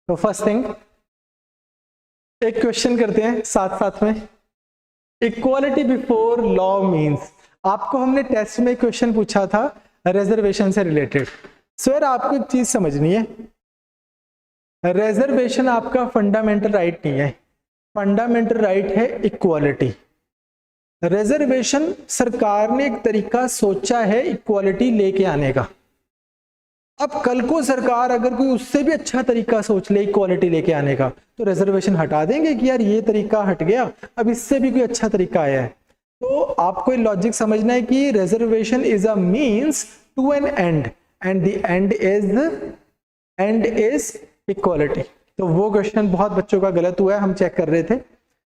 तो first thing एक question करते हैं साथ साथ में। इक्वालिटी बिफोर लॉ मीन्स, आपको हमने टेस्ट में क्वेश्चन पूछा था रिजर्वेशन से रिलेटेड। सो यार आपको एक चीज समझनी है, रिजर्वेशन आपका फंडामेंटल राइट नहीं है, फंडामेंटल राइट है इक्वालिटी। रिजर्वेशन सरकार ने एक तरीका सोचा है इक्वालिटी लेके आने का। अब कल को सरकार अगर कोई उससे भी अच्छा तरीका सोच ले इक्वालिटी लेके आने का, तो रिजर्वेशन हटा देंगे कि यार ये तरीका हट गया, अब इससे भी कोई अच्छा तरीका आया है। तो आपको लॉजिक समझना है कि reservation is a means to an end and the end is equality. तो वो क्वेश्चन बहुत बच्चों का गलत हुआ है, हम चेक कर रहे थे।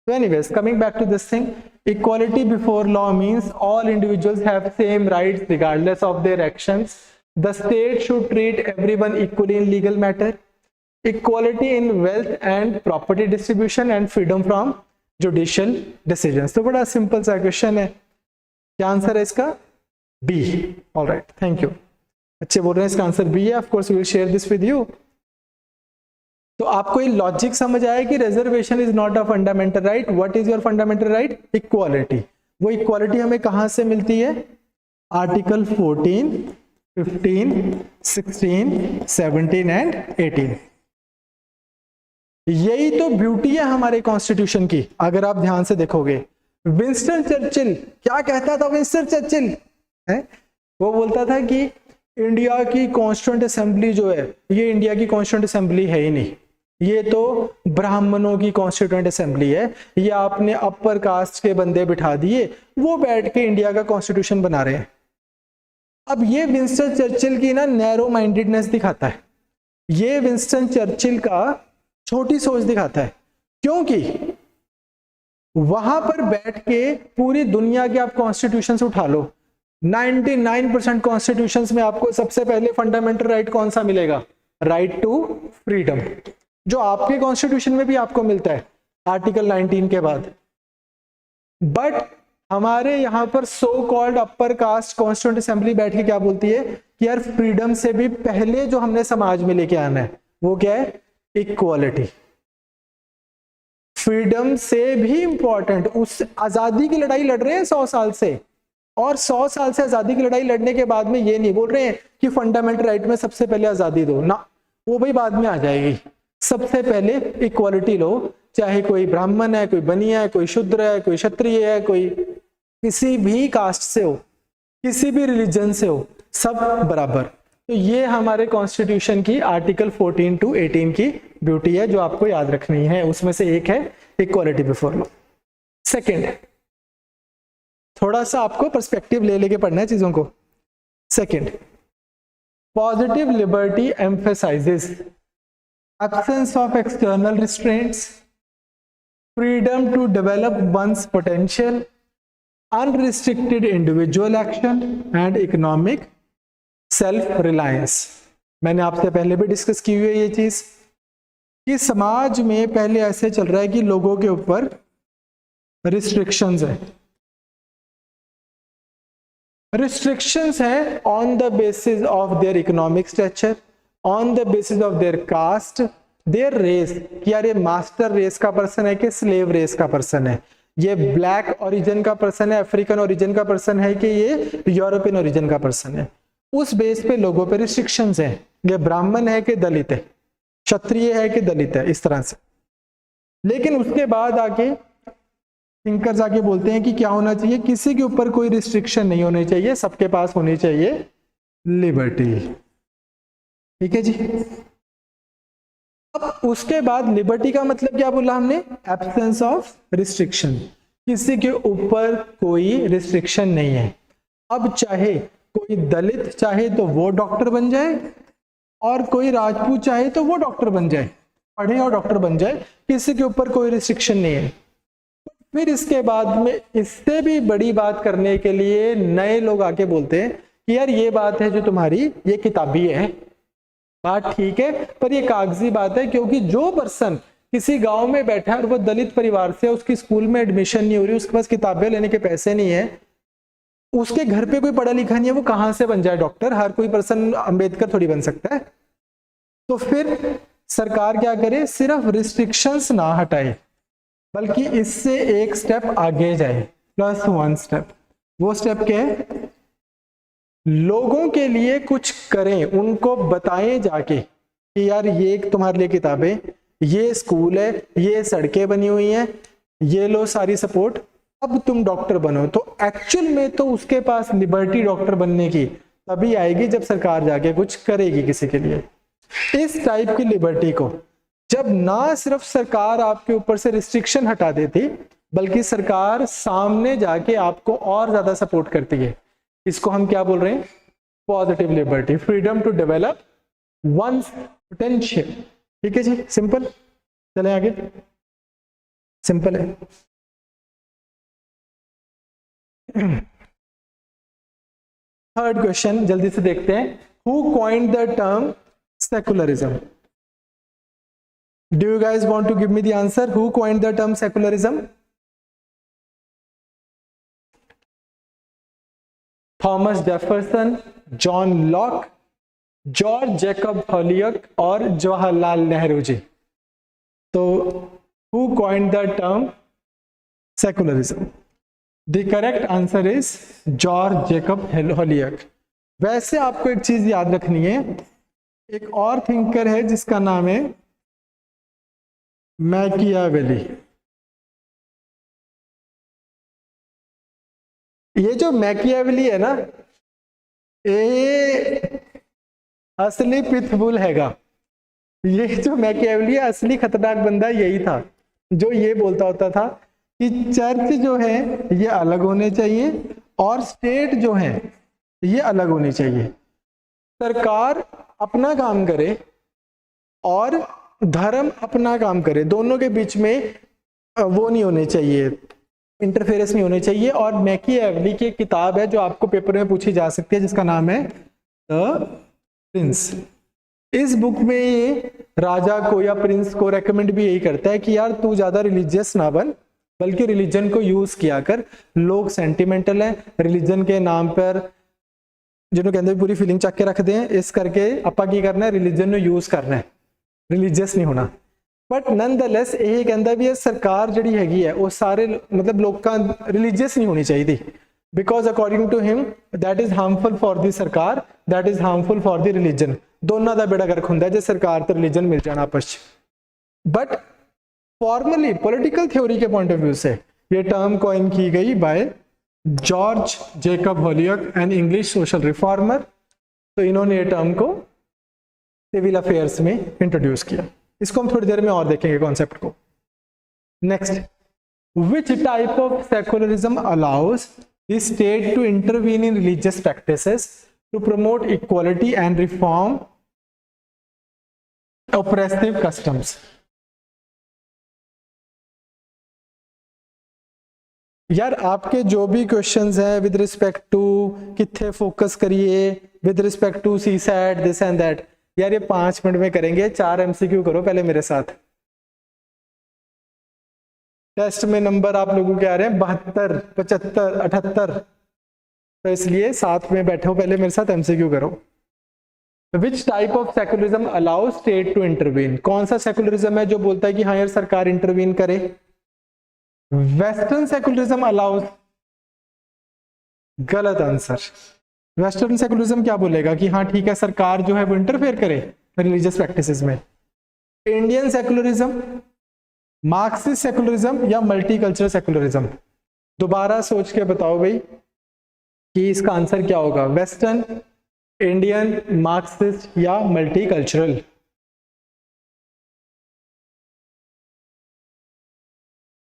So anyways, coming back to this thing, equality before law means all individuals have same rights regardless of their actions. The state should treat everyone equally in legal matter. Equality in wealth and property distribution and freedom from judicial decisions. तो बड़ा simple सा question है, क्या answer है इसका? B. Alright, thank you. अच्छे बोल रहे हैं, इसका आंसर बी है। Of course we will share this with you. तो आपको ये लॉजिक समझ आया कि reservation is not a fundamental right. What is your fundamental right? Equality. वो इक्वालिटी हमें कहां से मिलती है? Article 14, 15, 16, 17 and 18। यही तो ब्यूटी है हमारे कॉन्स्टिट्यूशन की। अगर आप ध्यान से देखोगे, विंस्टन चर्चिल क्या कहता था? विंस्टन चर्चिल है, वो बोलता था कि इंडिया की कॉन्स्टिट्यूएंट असेंबली जो है, ये इंडिया की कॉन्स्टिट्यूएंट असेंबली है ही नहीं, ये तो ब्राह्मणों की कॉन्स्टिट्यूएंट असेंबली है। ये आपने अपर कास्ट के बंदे बिठा दिए, वो बैठ के इंडिया का कॉन्स्टिट्यूशन बना रहे हैं। अब ये विंस्टन चर्चिल की ना नैरो माइंडेडनेस दिखाता है, ये विंस्टन चर्चिल का छोटी सोच दिखाता है। क्योंकि वहां पर बैठ के पूरी दुनिया के आप कॉन्स्टिट्यूशन उठा लो, 99% कॉन्स्टिट्यूशंस में आपको सबसे पहले फंडामेंटल राइट कौन सा मिलेगा? राइट टू फ्रीडम, जो आपके कॉन्स्टिट्यूशन में भी आपको मिलता है आर्टिकल 19 के बाद। बट हमारे यहां पर so called upper caste constituent assembly बैठ के क्या बोलती है कि यार फ्रीडम से भी पहले जो हमने समाज में लेके आना है वो क्या है? इक्वालिटी। फ्रीडम से भी इंपॉर्टेंट, उस आजादी की लड़ाई लड़ रहे हैं 100 साल से, और 100 साल से आजादी की लड़ाई लड़ने के बाद में ये नहीं बोल रहे हैं कि फंडामेंटल राइट में सबसे पहले आजादी दो ना, वो भाई बाद में आ जाएगी। सबसे पहले इक्वालिटी लो, चाहे कोई ब्राह्मण है, कोई बनिया है, कोई शूद्र है, कोई क्षत्रिय है, कोई किसी भी कास्ट से हो, किसी भी रिलीजन से हो, सब बराबर। तो ये हमारे कॉन्स्टिट्यूशन की आर्टिकल 14 to 18 की ब्यूटी है जो आपको याद रखनी है। उसमें से एक है इक्वालिटी बिफोर लॉ। सेकेंड, थोड़ा सा आपको पर्सपेक्टिव ले लेके पढ़ना है चीजों को। Second, positive liberty emphasises absence of external restraints, freedom to develop one's potential, unrestricted individual action and economic self-reliance। मैंने आपसे पहले भी डिस्कस की हुई है ये चीज कि समाज में पहले ऐसे चल रहा है कि लोगों के ऊपर रिस्ट्रिक्शंस है, रिस्ट्रिक्शंस है on the basis of their economic stature, on the basis of their caste, their race, कि यार ये मास्टर रेस का पर्सन है कि स्लेव रेस का पर्सन है, ये ब्लैक ओरिजिन का पर्सन है, अफ्रीकन ओरिजिन का पर्सन है कि ये यूरोपियन ओरिजिन का पर्सन है। उस बेस पे लोगों पे रिस्ट्रिक्शंस हैं, ये ब्राह्मण है कि दलित है, क्षत्रिय है कि दलित है, इस तरह से। लेकिन उसके बाद आके थिंकर्स आके बोलते हैं कि क्या होना चाहिए? किसी के ऊपर कोई रिस्ट्रिक्शन नहीं होनी चाहिए, सबके पास होनी चाहिए लिबर्टी। ठीक है जी। अब उसके बाद लिबर्टी का मतलब क्या बोला हमने? एब्सेंस ऑफ रिस्ट्रिक्शन, किसी के ऊपर कोई रिस्ट्रिक्शन नहीं है। अब चाहे कोई दलित चाहे तो वो डॉक्टर बन जाए, और कोई राजपूत चाहे तो वो डॉक्टर बन जाए, पढ़े और डॉक्टर बन जाए, किसी के ऊपर कोई रिस्ट्रिक्शन नहीं है। फिर इसके बाद में इससे भी बड़ी बात करने के लिए नए लोग आके बोलते हैं कि यार ये बात है जो तुम्हारी, ये किताबी है, बात ठीक है, पर ये कागजी बात है, क्योंकि जो पर्सन किसी गांव में बैठा है और वो दलित परिवार से, उसकी स्कूल में एडमिशन नहीं हो रही, उसके पास किताबें लेने के पैसे नहीं है, उसके घर पे कोई पढ़ा लिखा नहीं है, वो कहां से बन जाए डॉक्टर? हर कोई पर्सन अंबेडकर थोड़ी बन सकता है। तो फिर सरकार क्या करे, सिर्फ रिस्ट्रिक्शंस ना हटाए बल्कि इससे एक स्टेप आगे जाए, +1 स्टेप। वो स्टेप क्या है, लोगों के लिए कुछ करें, उनको बताएं जाके कि यार ये तुम्हारे लिए किताबें, ये स्कूल है, ये सड़कें बनी हुई हैं, ये लो सारी सपोर्ट, अब तुम डॉक्टर बनो। तो एक्चुअल में तो उसके पास लिबर्टी डॉक्टर बनने की तभी आएगी जब सरकार जाके कुछ करेगी किसी के लिए। इस टाइप की लिबर्टी को जब ना सिर्फ सरकार आपके ऊपर से रिस्ट्रिक्शन हटा देती बल्कि सरकार सामने जाके आपको और ज्यादा सपोर्ट करती है, इसको हम क्या बोल रहे हैं, positive liberty, freedom to develop one's potential. ठीक है जी, सिंपल। चले आगे, सिंपल है। थर्ड क्वेश्चन जल्दी से देखते हैं, who coined the term secularism? Do you guys want to give me the answer? Who coined the term secularism? Thomas Jefferson, John Locke, George Jacob Holyoake और जवाहरलाल नेहरू जी। तो who coined the term secularism? The correct answer is George Jacob Holyoake. वैसे आपको एक चीज याद रखनी है, एक और थिंकर है जिसका नाम है मैकियावेली। ये जो मैकियावेली है ना, ये असली पिटबुल हैगा। ये जो मैकियावेली है, असली खतरनाक बंदा यही था जो ये बोलता होता था कि चर्च जो है ये अलग होने चाहिए और स्टेट जो है ये अलग होनी चाहिए। सरकार अपना काम करे और धर्म अपना काम करे, दोनों के बीच में वो नहीं होने चाहिए, इंटरफेरेंस नहीं होने चाहिए। और मैकियावेली की किताब है जो आपको पेपर में पूछी जा सकती है, जिसका नाम है द प्रिंस। इस बुक में ये राजा को या प्रिंस को रेकमेंड भी यही करता है कि यार तू ज्यादा रिलीजियस ना बन, बल्कि रिलीजन को यूज किया कर। लोग सेंटिमेंटल हैं, रिलीजन के नाम पर जिन्होंने कहते पूरी फीलिंग चक के रख दें, इस करके अपा की करना है, रिलीजन ਨੂੰ यूज करना है, रिलीजियस नहीं होना। बट ननदलेस ਇਹ ਕਹਿੰਦਾ ਵੀ ਇਹ ਸਰਕਾਰ ਜਿਹੜੀ ਹੈਗੀ ਹੈ ਉਹ ਸਾਰੇ मतलब ਲੋਕਾਂ ਰਿਲੀਜੀਅਸ ਨਹੀਂ ਹੋਣੀ ਚਾਹੀਦੀ, because according to him that is harmful for the सरकार, that is harmful for the religion. दोनों का बेड़ा गर्क ਹੁੰਦਾ ਜੇ सरकार तो रिलीजन मिल जाना आपस में। बट फॉर्मली पॉलिटिकल थ्योरी के पॉइंट ऑफ व्यू से ये टर्म कॉइन की गई by George Jacob Holyoake, an English social reformer. तो इन्होंने ये टर्म को सिविल अफेयर्स में इंट्रोड्यूस किया। इसको हम थोड़ी देर में और देखेंगे कॉन्सेप्ट को। Next, which type of secularism allows the state to intervene in religious practices to promote equality and reform oppressive customs? यार आपके जो भी क्वेश्चंस हैं विद रिस्पेक्ट टू कितने फोकस करिए, with respect to CSAT this and that, यार ये 5 minute में करेंगे। 4 MCQ करो पहले मेरे साथ। टेस्ट में नंबर आप लोगों के आ रहे हैं 72, 75, 78, तो इसलिए साथ में बैठो, पहले मेरे साथ MCQ करो। Which type of secularism allow state to intervene? कौन सा सेकुलरिज्म है जो बोलता है कि हाँ यार सरकार इंटरवीन करे? वेस्टर्न सेकुलरिज्म अलाउज, गलत आंसर। वेस्टर्न सेकुलरिज्म क्या बोलेगा कि हाँ ठीक है सरकार जो है वो इंटरफेयर करे रिलीजियस प्रैक्टिसेस में। इंडियन सेकुलरिज्म, मार्क्सिस्ट सेकुलरिज्म या मल्टीकल्चरल सेकुलरिज्म? दोबारा सोच के बताओ भाई कि इसका आंसर क्या होगा, वेस्टर्न, इंडियन, मार्क्सिस्ट या multicultural?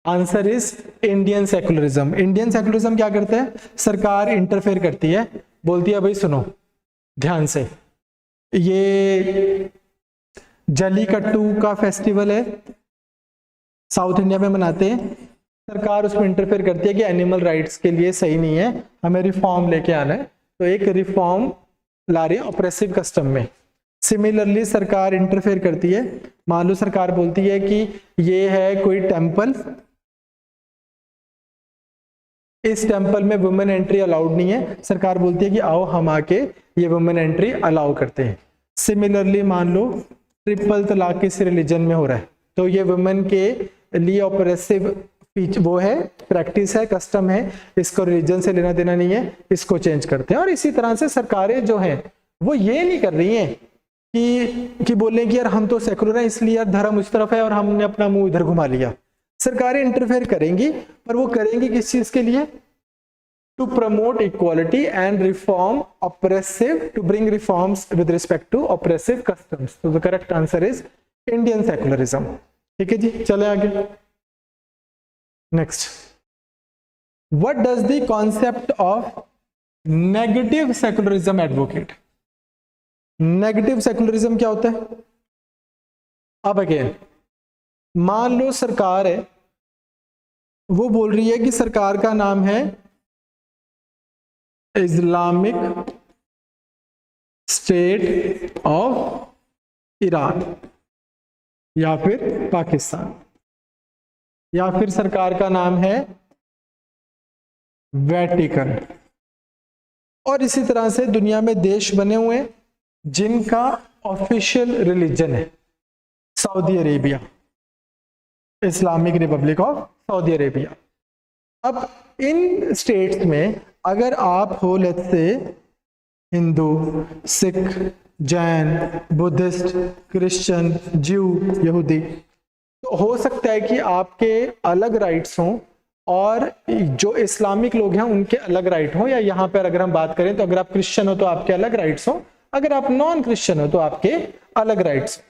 Answer is Indian secularism. Indian secularism क्या करते हैं, सरकार इंटरफेयर करती है, बोलती है भाई सुनो ध्यान से, ये जलीकट्टू का फेस्टिवल है साउथ इंडिया में मनाते हैं, सरकार उसमें इंटरफेयर करती है कि एनिमल राइट्स के लिए सही नहीं है, हमें रिफॉर्म लेके आना है, तो एक रिफॉर्म ला रही है ऑपरेसिव कस्टम में। सिमिलरली सरकार इंटरफेयर करती है, मान लो सरकार बोलती है कि ये है कोई टेम्पल, इस टेम्पल में वुमेन एंट्री अलाउड नहीं है, सरकार बोलती है कि आओ हम आके ये वुमेन एंट्री अलाउ करते हैं। सिमिलरली मान लो ट्रिपल तलाक किस रिलीजन में हो रहा है, तो ये वुमेन के लिए ऑपरेसिव वो है, प्रैक्टिस है, कस्टम है, इसको रिलीजन से लेना देना नहीं है, इसको चेंज करते हैं। और इसी तरह से सरकारें जो हैं वो ये नहीं कर रही हैं कि बोलें कि यार हम तो सेकुलर हैं इसलिए यार धर्म उस तरफ है और हमने अपना मुंह इधर घुमा लिया। सरकारें इंटरफेयर करेंगी, पर वो करेंगी किस चीज के लिए? To promote equality and reform oppressive, to bring reforms with respect to oppressive customs. तो the correct answer is Indian secularism. ठीक है जी, चले आगे। Next, what does the concept of negative secularism advocate? Negative secularism क्या होता है? अब अगेन मान लो सरकार है, वो बोल रही है कि सरकार का नाम है इस्लामिक स्टेट ऑफ ईरान या फिर पाकिस्तान, या फिर सरकार का नाम है वेटिकन। और इसी तरह से दुनिया में देश बने हुए हैं जिनका ऑफिशियल रिलीजन है Saudi Arabia, Islamic Republic of Saudi Arabia. अब इन स्टेट्स में अगर आप हो let's say Hindu, Sikh, Jain, Buddhist, Christian, ज्यू, यहूदी, तो हो सकता है कि आपके अलग राइट्स हों और जो इस्लामिक लोग हैं उनके अलग राइट हों, या यहाँ पर अगर हम बात करें तो अगर आप क्रिश्चियन हो तो आपके अलग राइट्स हों, अगर आप नॉन क्रिश्चियन हो तो आपके अलग राइट्स।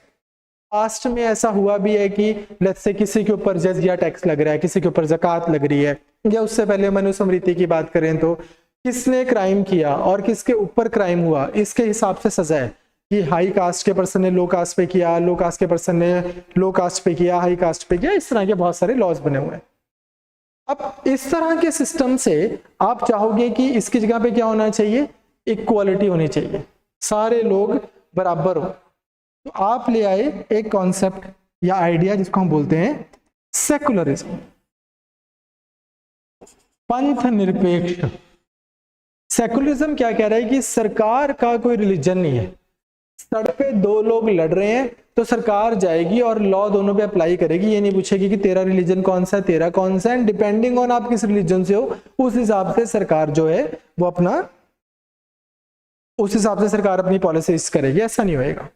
पास्ट में ऐसा हुआ भी है कि लेट्स से किसी के ऊपर जजिया टैक्स लग रहा है, किसी के ऊपर ज़कात लग रही है, या उससे पहले मनुस्मृति की बात करें तो किसने क्राइम किया और किसके ऊपर क्राइम हुआ इसके हिसाब से सजा है कि हाई कास्ट के पर्सन ने लो कास्ट पे किया, लो कास्ट के पर्सन ने लो कास्ट पे किया, हाई कास्ट पे किया। इस तरह के बहुत सारे लॉज बने हुए हैं। अब इस तरह के सिस्टम से आप चाहोगे कि इसकी जगह पे क्या होना चाहिए? इक्वालिटी होनी चाहिए, सारे लोग बराबर हो। तो आप ले आए एक कॉन्सेप्ट या आइडिया जिसको हम बोलते हैं सेकुलरिज्म, पंथ निरपेक्ष। सेकुलरिज्म क्या कह रहा है कि सरकार का कोई रिलीजन नहीं है, सड़क पे दो लोग लड़ रहे हैं तो सरकार जाएगी और लॉ दोनों पे अप्लाई करेगी, ये नहीं पूछेगी कि तेरा रिलीजन कौन सा है, तेरा कौन सा है, डिपेंडिंग ऑन आप किस रिलीजन से हो उस हिसाब से सरकार जो है वो अपना, उस हिसाब से सरकार अपनी पॉलिसीज करेगी, ऐसा नहीं होएगा।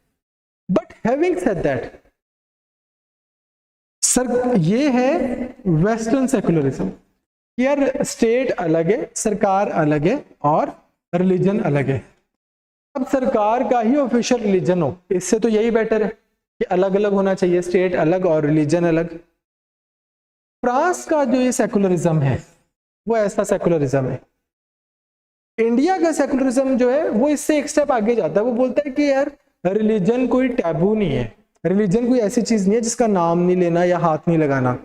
But having said that, sir ये है वेस्टर्न सेकुलरिज्म, यार स्टेट अलग है, सरकार अलग है और रिलीजन अलग है। अब सरकार का ही ऑफिशियल रिलीजन हो, इससे तो यही बेटर है कि अलग अलग होना चाहिए, स्टेट अलग और रिलीजन अलग। फ्रांस का जो ये सेकुलरिज्म है वो ऐसा सेकुलरिज्म है। इंडिया का सेकुलरिज्म जो है वो इससे एक स्टेप आगे जाता है, वो बोलता है कि यार रिलीजन कोई टैबू नहीं है, रिलीजन कोई ऐसी चीज नहीं है जिसका नाम नहीं लेना या हाथ नहीं लगाना।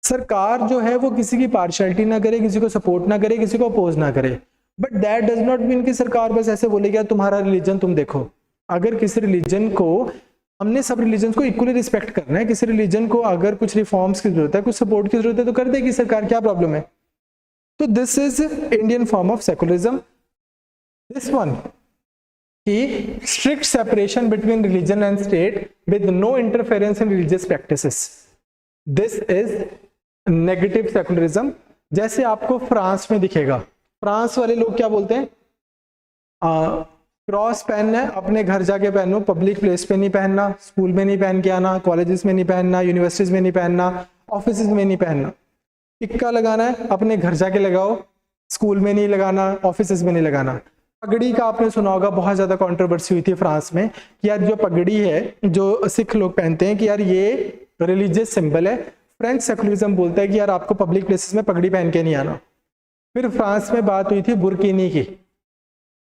सरकार जो है वो किसी की पार्शियलिटी ना करे, किसी को सपोर्ट ना करे, किसी को अपोज ना करे, but that does not mean कि सरकार बस ऐसे बोलेगी तुम्हारा रिलीजन तुम देखो। अगर किसी रिलीजन को, हमने सब रिलीजन को इक्वली रिस्पेक्ट करना है, किसी रिलीजन को अगर कुछ रिफॉर्म्स की जरूरत है, कुछ सपोर्ट की जरूरत है तो कर देगी सरकार, क्या प्रॉब्लम है? तो this is Indian form of secularism. This one कि strict separation between religion and state with no interference in religious practices, this is negative secularism. जैसे आपको फ्रांस में दिखेगा, फ्रांस वाले लोग क्या बोलते हैं? क्रॉस पहनना है अपने घर जाके पहनो, पब्लिक प्लेस पे नहीं पहनना, स्कूल में नहीं पहन के आना, कॉलेजेस में नहीं पहनना, यूनिवर्सिटीज में नहीं पहनना, ऑफिस में नहीं पहनना। टिक्का लगाना है अपने घर जाके लगाओ, स्कूल में नहीं लगाना, ऑफिस में नहीं लगाना। पगड़ी का आपने सुना होगा, बहुत ज्यादा कंट्रोवर्सी हुई थी फ्रांस में कि यार जो पगड़ी है जो सिख लोग पहनते हैं कि यार ये रिलीजियस सिंबल है। फ्रेंच सेकुलरिज्म बोलता है कि यार आपको पब्लिक प्लेसेस में पगड़ी पहन के नहीं आना। फिर फ्रांस में बात हुई थी बुरकिनी की,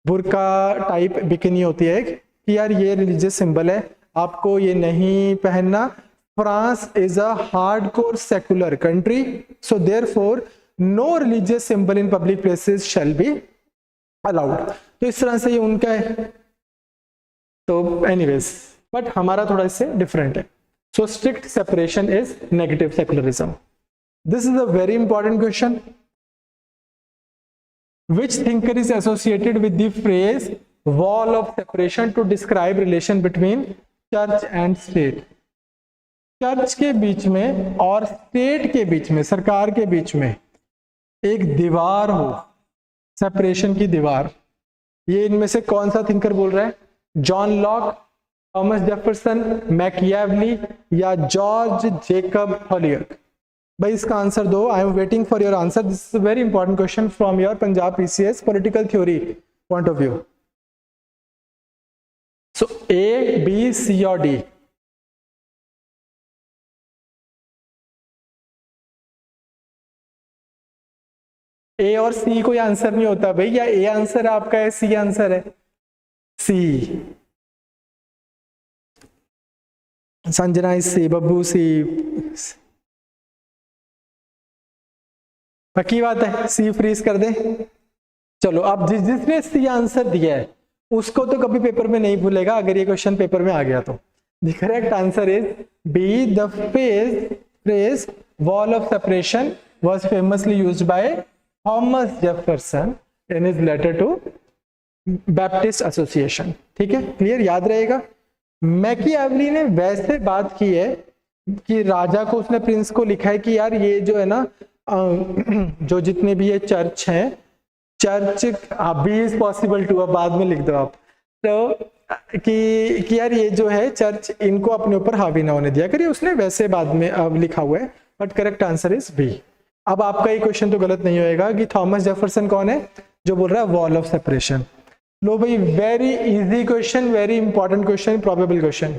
बुरका टाइप बिकिनी होती है कि यार ये रिलीजियस सिंबल है, आपको ये नहीं पहनना। France is a hardcore secular country, so therefore no religious symbol in public places shall be allowed. तो इस तरह से ये उनका है। तो एनीवेज, बट हमारा थोड़ा इससे डिफरेंट है। So strict separation is negative secularism. This is a very important question. Which thinker is associated with the phrase wall of separation to describe relation between church and state, church के बीच में और state के बीच में, सरकार के बीच में एक दीवार हो, सेपरेशन की दीवार, ये इनमें से कौन सा थिंकर बोल रहा है? John Locke, Thomas Jefferson, Machiavelli या जॉर्ज जेकब हॉलियर्क? भाई इसका आंसर दो। I am waiting for your answer. This is a very important question from your Punjab PCS political theory point of view. So A, B, C और D? ए और सी कोई answer नहीं होता भाई, या ए आंसर है आपका है, सी आंसर है? सी। संजना इज सी, बब्बू सी, पक्की बात है, सी फ्रीज कर दे। चलो अब जिसने सी आंसर दिया है उसको तो कभी पेपर में नहीं भूलेगा अगर ये क्वेश्चन पेपर में आ गया तो। The correct answer is B, the phrase wall of separation was famously used by Thomas Jefferson in his letter to Baptist Association। ठीक है, क्लियर, याद रहेगा। मैकियावली ने वैसे बात की है कि राजा को, उसने प्रिंस को लिखा है कि यार ये जो है ना जो जितने भी ये चर्च हैं, church B is possible to, अब बाद में लिख दो आप, तो कि यार ये जो है चर्च, इनको अपने ऊपर हावी ना होने दिया करिए, उसने वैसे बाद में अब लिखा हुआ है, but correct answer is B. अब आपका ये क्वेश्चन तो गलत नहीं होएगा कि थॉमस जेफरसन कौन है जो बोल रहा है वॉल ऑफ सेपरेशन। लो भाई, very easy question, very important question, probable question.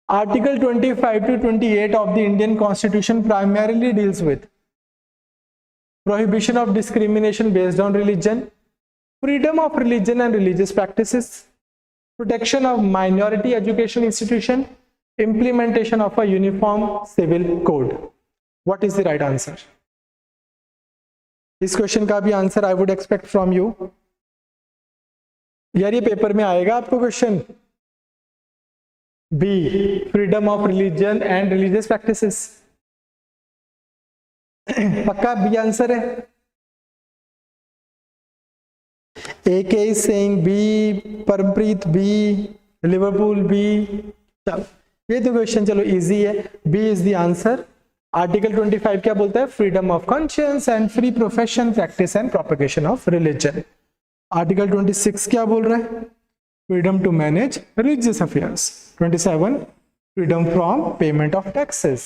Article 25 to 28 of the Indian Constitution primarily deals with prohibition of discrimination based on religion, freedom of religion and religious practices, protection of minority education institution, implementation of a uniform civil code. What is the right answer? इस question का भी answer I would expect from you. यार ये paper में आएगा आपको question. B, freedom of religion and religious practices, पक्का B answer है। A K is saying B, Parampreet B, Liverpool B. चलो ये तो क्वेश्चन चलो इजी है, B is the answer. Article 25 क्या बोलता है? Freedom of conscience and free profession, practice and propagation of religion. Article 26 क्या बोल रहा है? Freedom to manage religious affairs. 27 freedom from payment of taxes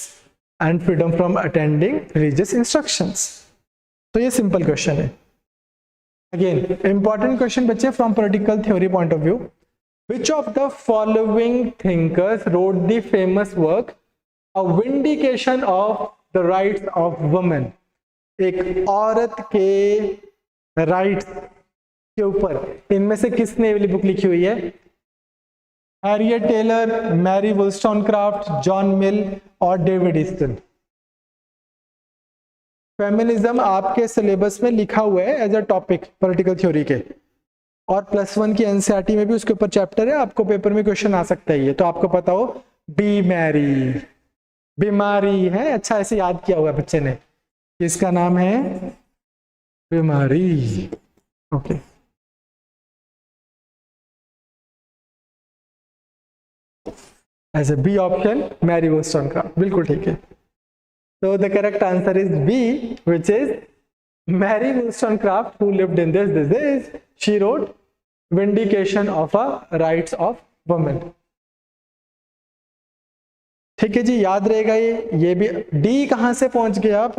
and freedom from attending religious instructions. तो ये simple question है। अगेन इंपॉर्टेंट क्वेश्चन बच्चे from political theory point of view. Which of the following thinkers wrote the famous work A Vindication of the Rights of Women? एक औरत के rights के ऊपर इनमें से किसने वाली बुक लिखी हुई है? Harriet Taylor, Mary Wollstonecraft, John Mill और डेविड ईस्टन। फेमिनिज्म आपके सिलेबस में लिखा हुआ है as a topic political theory के, और +1 की एनसीईआरटी में भी उसके ऊपर चैप्टर है, आपको पेपर में क्वेश्चन आ सकता है ये, तो आपको पता हो। बी मैरी, बीमारी है, अच्छा ऐसे याद किया हुआ बच्चे ने, इसका नाम है बीमारी। Okay as A B option Mary Wollstonecraft, बिल्कुल ठीक है। तो the correct answer is B, which is Mary Wollstonecraft, who lived in this days, she wrote Vindication of a Rights of Women। ठीक है जी, याद रहेगा ये भी। डी कहां से पहुंच गए आप?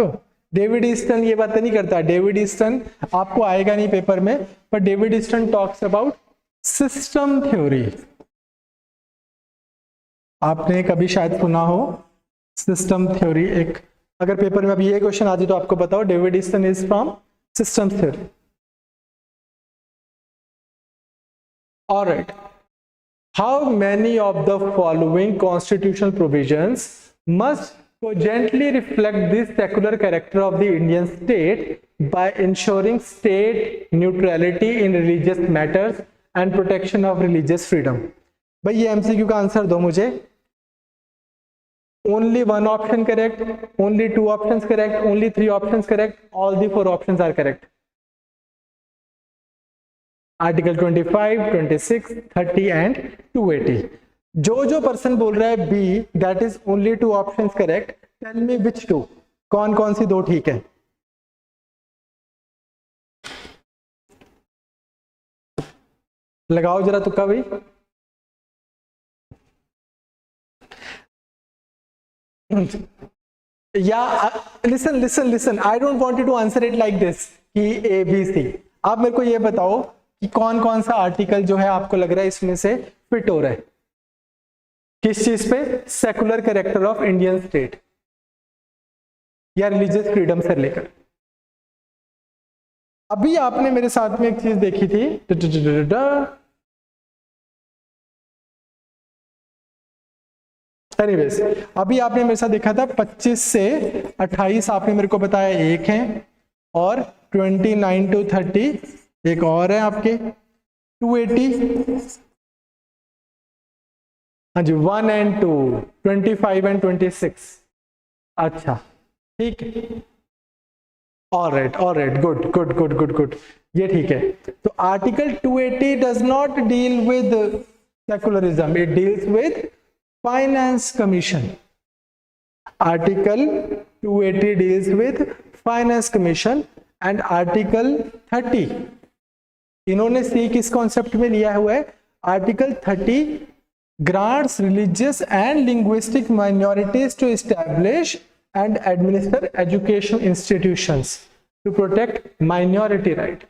डेविड ईस्टन ये बात नहीं करता। डेविड ईस्टन आपको आएगा नहीं पेपर में, पर David Easton talks about system theory. आपने कभी शायद सुना हो सिस्टम थ्योरी। एक अगर पेपर में अभी ये क्वेश्चन आ जाए तो आपको बताओ, David Easton is from system theory. Alright, how many of the following constitutional provisions must cogently reflect this secular character of the Indian state by ensuring state neutrality in religious matters and protection of religious freedom? भाई ये MCQ का answer दो मुझे। Only one option correct, only 2 options correct, only 3 options correct, all the 4 options are correct. Article 25, 26, 30 and 280. जो person बोल रहा है B, that is only 2 options correct, tell me which 2, कौन कौन सी 2 ठीक है? लगाओ जरा तुक्का भाई। या listen, I don't want you to answer it like this कि ए बी सी। आप मेरे को ये बताओ कि कौन कौन सा आर्टिकल जो है आपको लग रहा है इसमें से फिट हो रहा है, किस चीज पे? Secular character of Indian state या रिलीजियस फ्रीडम से लेकर। अभी आपने मेरे साथ में एक चीज देखी थी, एनीवेज अभी आपने मेरे साथ देखा था 25 से 28 आपने मेरे को बताया एक है, और 29 to 30 एक और है आपके 280, हाँ जी 1 and 2, 25 and 26। अच्छा ठीक है, ऑल राइट गुड, ये ठीक है। तो article 280 does not deal with secularism, it deals with finance commission. Article 280 deals with finance commission and article 30 इन्होंने सी किस कॉन्सेप्ट में लिया हुआ है? Article 30 grants religious and linguistic minorities to establish and administer education institutions to protect minority right।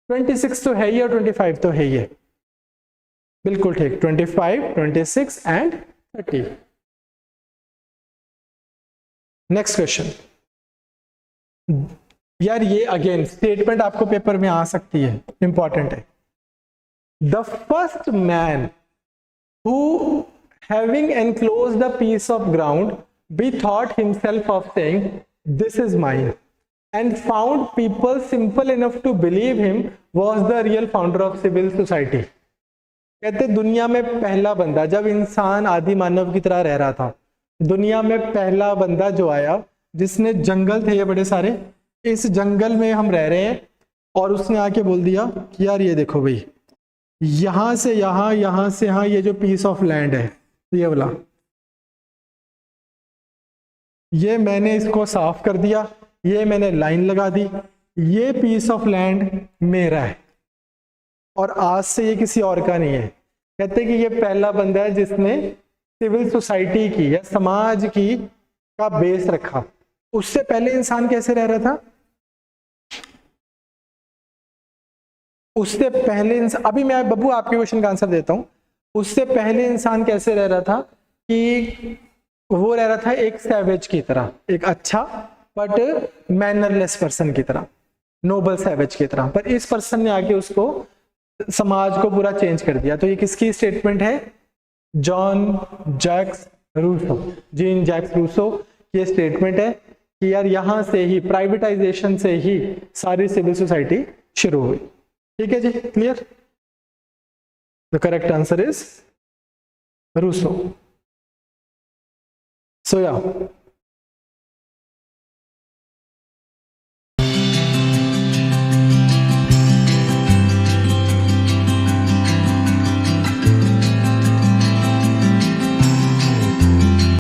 26 तो है ही और 25 तो है ही है, बिल्कुल ठीक, 25, 26 एंड 30। Next question. यार ये अगेन स्टेटमेंट आपको पेपर में आ सकती है, इंपॉर्टेंट है। The first man who having enclosed a piece of ground bethought himself of saying this is mine and found people simple enough to believe him was the real founder of civil society। कहते दुनिया में पहला बंदा, जब इंसान आदि मानव की तरह रह रहा था, दुनिया में पहला बंदा जो आया जिसने, जंगल थे ये बड़े सारे, इस जंगल में हम रह रहे हैं, और उसने आके बोल दिया कि यार ये देखो भाई, यहां से यहां, यहां से यहां, ये जो पीस ऑफ लैंड है ये वाला, ये मैंने इसको साफ कर दिया, ये मैंने लाइन लगा दी, ये पीस ऑफ लैंड मेरा है और आज से ये किसी और का नहीं है। कहते कि ये पहला बंदा है जिसने सिविल सोसाइटी की या समाज की का बेस रखा। उससे पहले इंसान कैसे रह रहा था? उससे पहले अभी मैं बब्बू आपके क्वेश्चन का आंसर देता हूं। उससे पहले इंसान कैसे रह रहा था कि वो रह रहा था एक सैवेज की तरह, एक अच्छा बट मैनरलेस पर्सन की तरह, नोबल सैवेज की तरह। पर इस पर्सन ने आके उसको, समाज को पूरा चेंज कर दिया। तो ये किसकी स्टेटमेंट है? John Jacques Rousseau, Jean Jacques Rousseau ये स्टेटमेंट है कि यार यहां से ही, प्राइवेटाइजेशन से ही सारी सिविल सोसाइटी शुरू हुई। ठीक है जी, clear? The correct answer is Rousseau. So या